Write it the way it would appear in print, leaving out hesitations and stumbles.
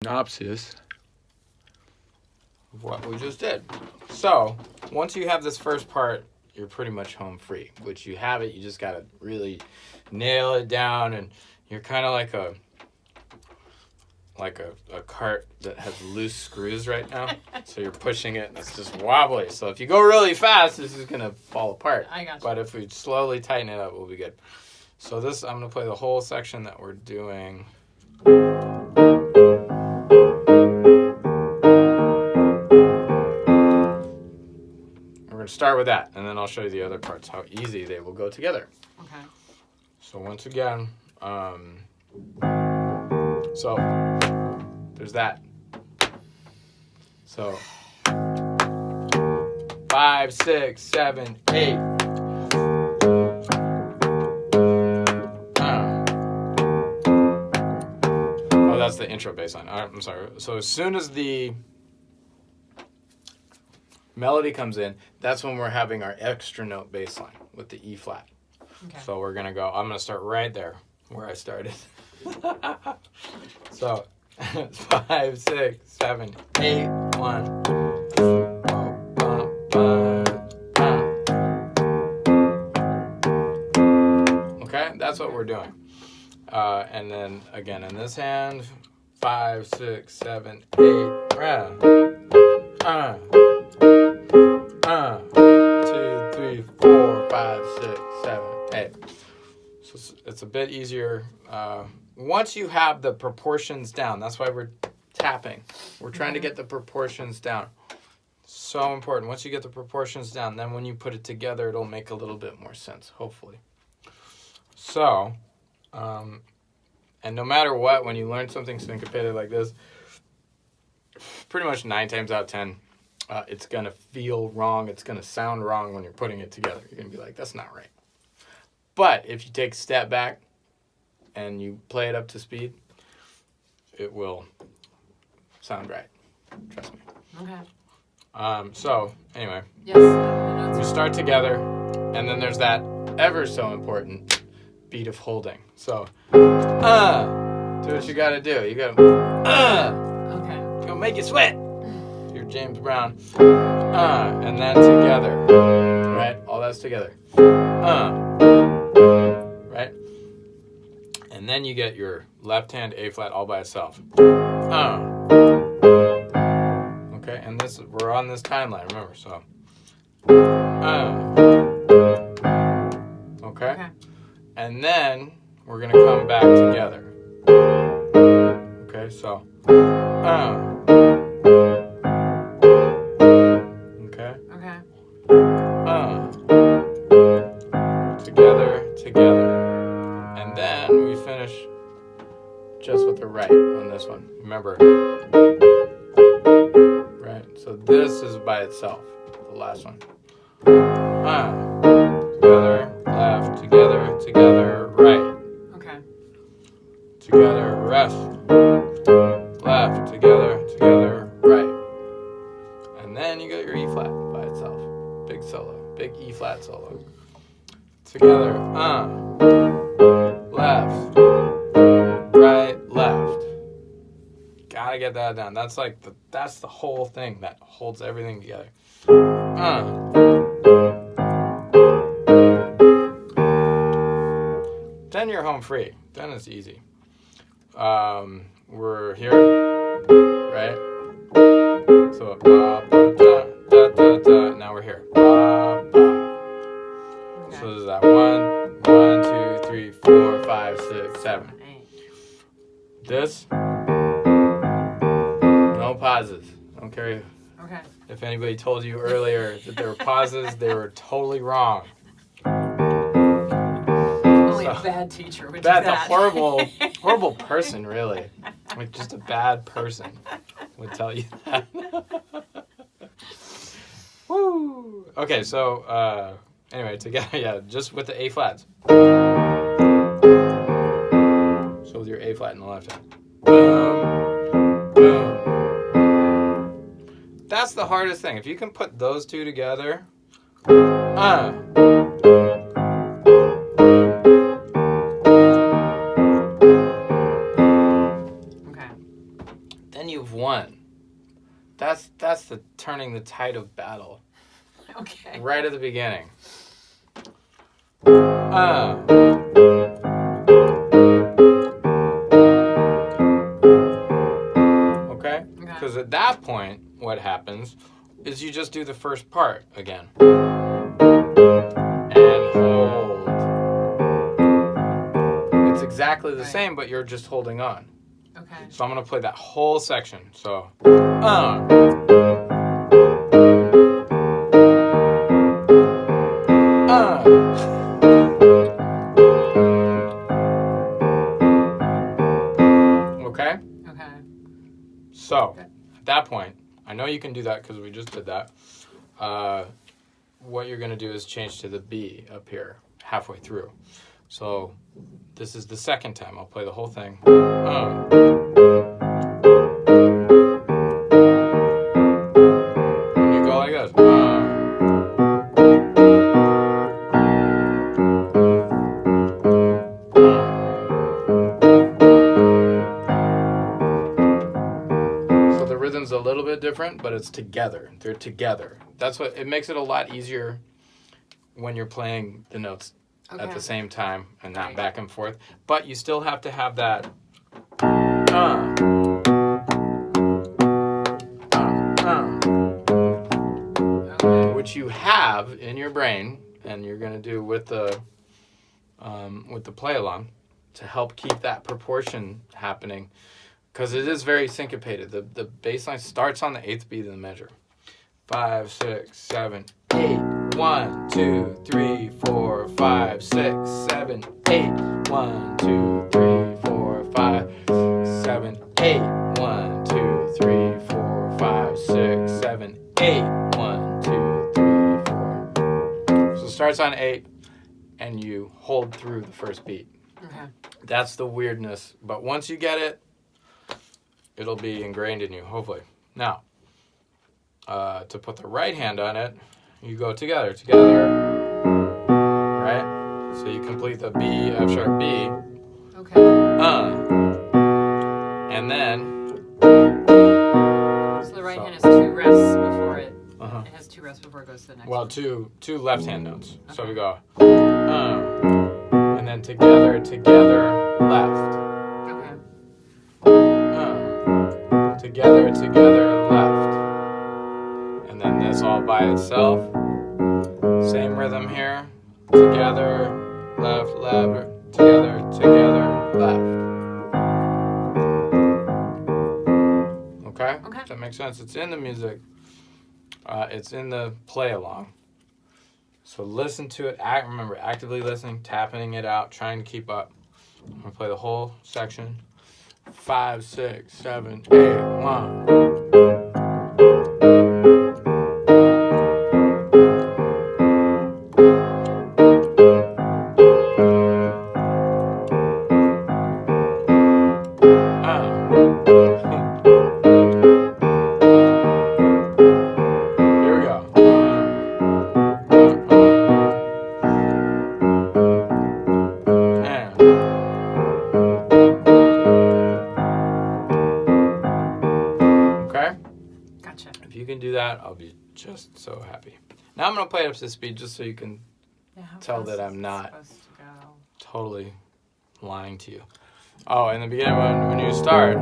synopsis of what we just did. So, once you have this first part, you're pretty much home free. Which you have it, you just got to really nail it down, and you're kind of like a cart that has loose screws right now. So you're pushing it, and it's just wobbly. So if you go really fast, this is going to fall apart. I got you. But if we slowly tighten it up, we'll be good. So this, I'm going to play the whole section that we're doing. We're going to start with that, and then I'll show you the other parts, how easy they will go together. Okay. So once again, so there's that. So 5, 6, 7, 8. Oh, that's the intro bass line. I'm sorry. So as soon as the melody comes in, that's when we're having our extra note bass line with the E flat. Okay. So we're gonna go. I'm gonna start right there where I started. So 5, 6, 7, 8, 1. Okay, that's what we're doing. And then again in this hand, 5, 6, 7, 8. 2, 3, 4, 5, 6, 7, 8. So it's a bit easier once you have the proportions down. That's why we're tapping. We're trying to get the proportions down. So important. Once you get the proportions down, then when you put it together, it'll make a little bit more sense, hopefully. So, and no matter what, when you learn something syncopated like this, pretty much 9 times out of 10, it's going to feel wrong. It's going to sound wrong when you're putting it together. You're going to be like, that's not right. But if you take a step back and you play it up to speed, it will sound right. Trust me. Okay. So, anyway. Yes. We start together, and then there's that ever so important beat of holding. So, do what you got to do. You got to, Okay. It's going to make you sweat. You're James Brown. And then together. Right? All that's together. Right? And then you get your left hand A flat all by itself. Okay, and this we're on this timeline, remember, so. Okay? And then we're gonna come back together. Okay, so. Okay? Okay. Together. And then we finish just with the right on this one. Remember. Right? So this is by itself, the last one. Together, left, together, right. Okay. Together, rest. Left, together, right. And then you got your E flat by itself. Big solo. Big E flat solo. Together, left, right, left. Gotta get that down. That's like that's the whole thing that holds everything together. Then you're home free. Then it's easy. We're here, right? So ba ba da da da da. Now we're here. Ba ba. So there's that 1, 2, 3, 4, 5, 6, 7. This, no pauses. I don't care if anybody told you earlier that there were pauses, they were totally wrong. Only a bad teacher would do that. A horrible person, really. Like just a bad person would tell you that. Woo! Okay, so anyway, together, just with the A flats. So with your A flat in the left hand. Boom, boom. That's the hardest thing. If you can put those two together, then then you've won. That's the turning the tide of battle. Okay. Right at the beginning. Okay? Because at that point, what happens is you just do the first part again. And hold. It's exactly the same, but you're just holding on. Okay. So I'm going to play that whole section. So, Okay? Okay. So, at that point, I know you can do that because we just did that. What you're going to do is change to the B up here, halfway through. So, this is the second time. I'll play the whole thing. And you go like this. So the rhythm's a little bit different, but it's together. They're together. That's what it makes it a lot easier when you're playing the notes at the same time and not back and forth. But you still have to have that which you have in your brain, and you're going to do with the play along to help keep that proportion happening, because it is very syncopated. The bass line starts on the 8th beat of the measure. 5, 6, 7, 8. 1, 2, 3, 4, 5, 6, 7, 8. 1, 2, 3, 4, 5, 7, 8. 1, 2, 3, 4, 5, 6, 7, 8. 1, 2, 3, 4. So it starts on 8, and you hold through the first beat. Okay. That's the weirdness. But once you get it, it'll be ingrained in you, hopefully. Now, to put the right hand on it, you go together, right? So you complete the B, F sharp, B. Okay. And then. So the right hand has 2 rests before it. It has 2 rests before it goes to the next one. Well, two left hand notes. Okay. So we go. And then together, left. Okay. Together, left. And then this all by itself. Same rhythm here. Together, left, together, left. Okay? Does that make sense? It's in the music. It's in the play along. So listen to it. Remember, actively listening, tapping it out, trying to keep up. I'm going to play the whole section. 5, 6, 7, 8, 1. Here we go. Okay? Gotcha. If you can do that, I'll be just so happy. Now I'm going to play it up to speed just so you can tell that I'm not totally lying to you. Oh, in the beginning when you start.